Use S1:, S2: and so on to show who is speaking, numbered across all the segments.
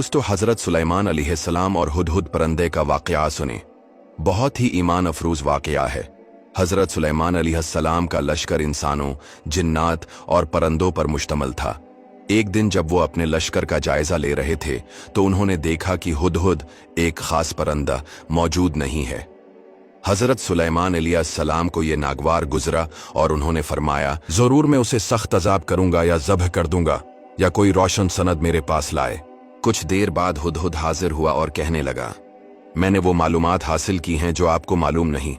S1: दोस्तों, हजरत सुलेमान अलैहिस्सलाम और हुदहुद परंदे का वाकया सुने। बहुत ही ईमान अफरोज वाकया है। हजरत सुलेमान अलैहिस्सलाम का लश्कर इंसानों, जिन्नात और परंदों पर मुश्तमल था। एक दिन जब वो अपने लश्कर का जायजा ले रहे थे तो उन्होंने देखा कि हुदहुद, एक खास परंदा, मौजूद नहीं है। हजरत सुलेमान अलैहिस्सलाम को यह नागवार गुजरा और उन्होंने फरमाया, जरूर मैं उसे सख्त अजाब करूंगा या ज़ब्ह कर दूंगा, या कोई रोशन सनद मेरे पास लाए। कुछ देर बाद हुदहुद हाजिर हुआ और कहने लगा, मैंने वो मालूमात हासिल की हैं जो आपको मालूम नहीं।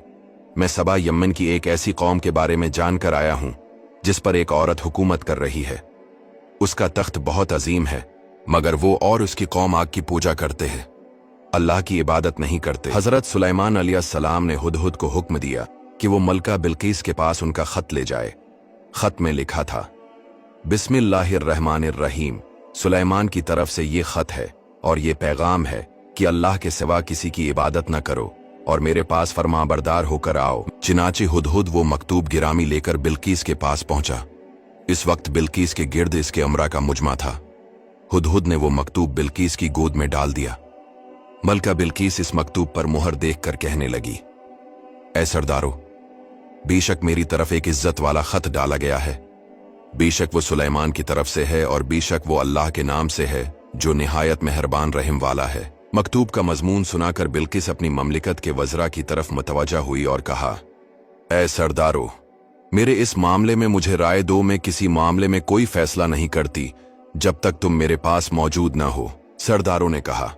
S1: मैं सबा यमन की एक ऐसी कौम के बारे में जानकर आया हूं जिस पर एक औरत हुकूमत कर रही है। उसका तख्त बहुत अजीम है, मगर वो और उसकी कौम आग की पूजा करते हैं, अल्लाह की इबादत नहीं करते। हजरत सुलेमान अलैहिस्सलाम ने हुदहुद को हुक्म दिया कि वो मलका बिल्कीस के पास उनका खत ले जाए। खत में लिखा था, बिस्मिल्लाहिर्रहमानिर्रहीम, सुलेमान की तरफ से ये खत है और ये पैगाम है कि अल्लाह के सिवा किसी की इबादत न करो और मेरे पास फरमाबरदार होकर आओ। चिनाचे हुदहुद वो मकतूब गिरामी लेकर बिल्कीस के पास पहुंचा। इस वक्त बिल्कीस के गिर्द इसके अमरा का मुजमा था। हुदहुद ने वो मकतूब बिल्कीस की गोद में डाल दिया। मलका बिल्कीस इस मकतूब पर मुहर देखकर कहने लगी, ऐ सरदारो, बेशक मेरी तरफ एक इज्जत वाला खत डाला गया है। बेशक वो सुलेमान की तरफ से है और बेशक वो अल्लाह के नाम से है जो निहायत मेहरबान रहम वाला है। मकतूब का मजमून सुनाकर बिल्किस अपनी ममलिकत के वज़रा की तरफ मुतवज्जा हुई और कहा, ऐ सरदारो, मेरे इस मामले में मुझे राय दो। मैं किसी मामले में कोई फैसला नहीं करती जब तक तुम मेरे पास मौजूद न हो। सरदारों ने कहा,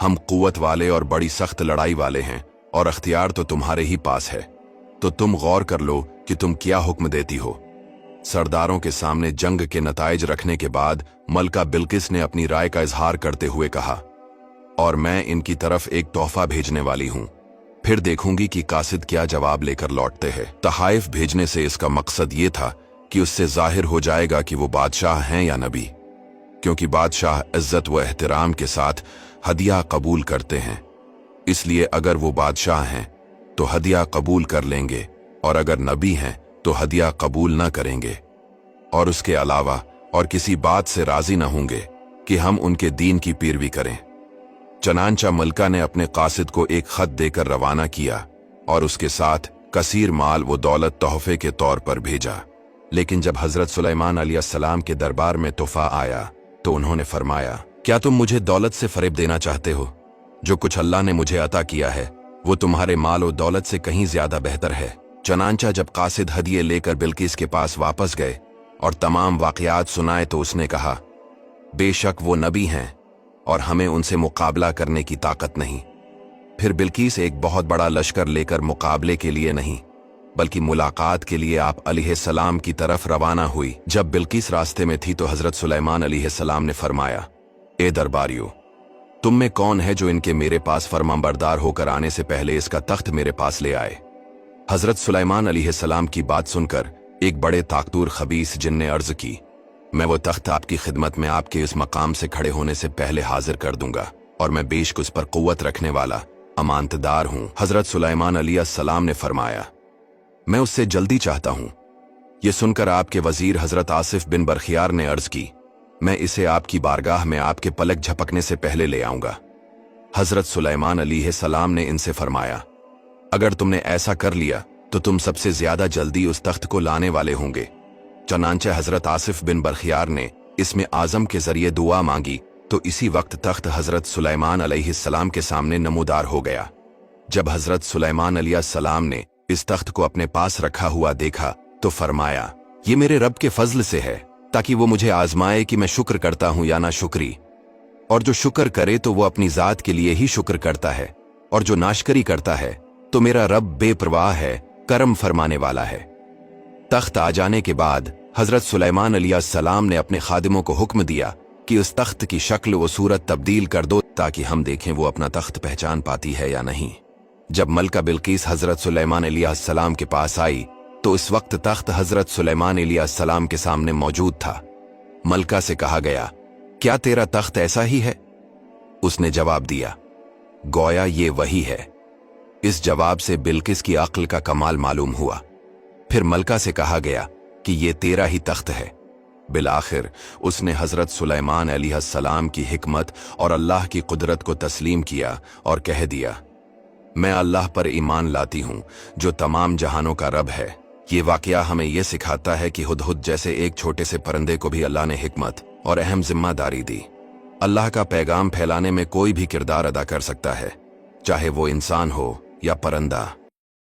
S1: हम कुव्वत वाले और बड़ी सख्त लड़ाई वाले हैं और अख्तियार तो तुम्हारे ही पास है, तो तुम गौर कर लो कि तुम क्या हुक्म देती हो। सरदारों के सामने जंग के नताइज रखने के बाद मलका बिल्किस ने अपनी राय का इजहार करते हुए कहा, और मैं इनकी तरफ एक तोहफा भेजने वाली हूं, फिर देखूंगी कि कासिद क्या जवाब लेकर लौटते हैं। तहाइफ भेजने से इसका मकसद ये था कि उससे जाहिर हो जाएगा कि वो बादशाह हैं या नबी, क्योंकि बादशाह इज्जत व एहतराम के साथ हदिया कबूल करते हैं। इसलिए अगर वो बादशाह हैं तो हदिया कबूल कर लेंगे, और अगर नबी हैं तो हदिया कबूल न करेंगे, और उसके अलावा और किसी बात से राजी न होंगे कि हम उनके दीन की पैरवी करें। चनांचा मलका ने अपने कासिद को एक खत देकर रवाना किया और उसके साथ कसीर माल व दौलत तोहफे के तौर पर भेजा। लेकिन जब हजरत सुलेमान अलैहिस्सलाम के दरबार में तोहफा आया तो उन्होंने फरमाया, क्या तुम मुझे दौलत से फरेब देना चाहते हो? जो कुछ अल्लाह ने मुझे अता किया है वो तुम्हारे माल और दौलत से कहीं ज्यादा बेहतर है। चनांचा जब कासिद हदिये लेकर बिल्किस के पास वापस गए और तमाम वाकयात सुनाए तो उसने कहा, बेशक वो नबी हैं और हमें उनसे मुकाबला करने की ताकत नहीं। फिर बिल्किस एक बहुत बड़ा लश्कर लेकर मुकाबले के लिए नहीं बल्कि मुलाकात के लिए आप अलैहिस्सलाम की तरफ रवाना हुई। जब बिल्किस रास्ते में थी तो हजरत सुलेमान अलैहिस्सलाम ने फरमाया, ए दरबारियों, तुम में कौन है जो इनके मेरे पास फरमाबरदार होकर आने से पहले इसका तख्त मेरे पास ले आए? हजरत सुलेमान अलैहिस्सलाम की बात सुनकर एक बड़े ताकतूर खबीस जिन ने अर्ज की, मैं वो तख्त आपकी खिदमत में आपके इस मकाम से खड़े होने से पहले हाजिर कर दूंगा, और मैं बेशक उस पर कुव्वत रखने वाला अमानतदार हूं। हजरत सुलेमान अलैहिस्सलाम ने फरमाया, मैं उससे जल्दी चाहता हूं। यह सुनकर आपके वजीर हजरत आसिफ बिन बरखियार ने अर्ज की, मैं इसे आपकी बारगाह में आपके पलक झपकने से पहले ले आऊंगा। हजरत सुलेमान अलैहिस्सलाम ने इनसे फरमाया, अगर तुमने ऐसा कर लिया तो तुम सबसे ज्यादा जल्दी उस तख्त को लाने वाले होंगे। चनांचे हजरत आसिफ बिन बरखियार ने इसमें आजम के जरिए दुआ मांगी तो इसी वक्त तख्त हजरत सुलेमान अलैहिस्सलाम के सामने नमूदार हो गया। जब हजरत सुलेमान अलैहिस्सलाम ने इस तख्त को अपने पास रखा हुआ देखा तो फरमाया, ये मेरे रब के फजल से है ताकि वो मुझे आजमाए कि मैं शुक्र करता हूं या ना शुक्री, और जो शुक्र करे तो वो अपनी जात के लिए ही शुक्र करता है, और जो नाशकरी करता है तो मेरा रब बेपरवाह है, करम फरमाने वाला है। तख्त आ जाने के बाद हजरत सुलेमान अलैहिस्सलाम ने अपने खादिमों को हुक्म दिया कि उस तख्त की शक्ल व सूरत तब्दील कर दो ताकि हम देखें वो अपना तख्त पहचान पाती है या नहीं। जब मलका बिल्किस हजरत सुलेमान अलैहिस्सलाम के पास आई तो इस वक्त तख्त हजरत सुलेमान अलैहिस्सलाम के सामने मौजूद था। मलका से कहा गया, क्या तेरा तख्त ऐसा ही है? उसने जवाब दिया, गोया ये वही है। इस जवाब से बिल्किस की अक्ल का कमाल मालूम हुआ। फिर मलका से कहा गया कि ये तेरा ही तख्त है। बिलाखिर उसने हजरत सुलेमान अलैहिस्सलाम की हिकमत और अल्लाह की कुदरत को तस्लीम किया और कह दिया, मैं अल्लाह पर ईमान लाती हूँ जो तमाम जहानों का रब है। ये वाकया हमें यह सिखाता है कि हुदहुद जैसे एक छोटे से परिंदे को भी अल्लाह ने हिकमत और अहम जिम्मेदारी दी। अल्लाह का पैगाम फैलाने में कोई भी किरदार अदा कर सकता है, चाहे वो इंसान हो या परिंदा।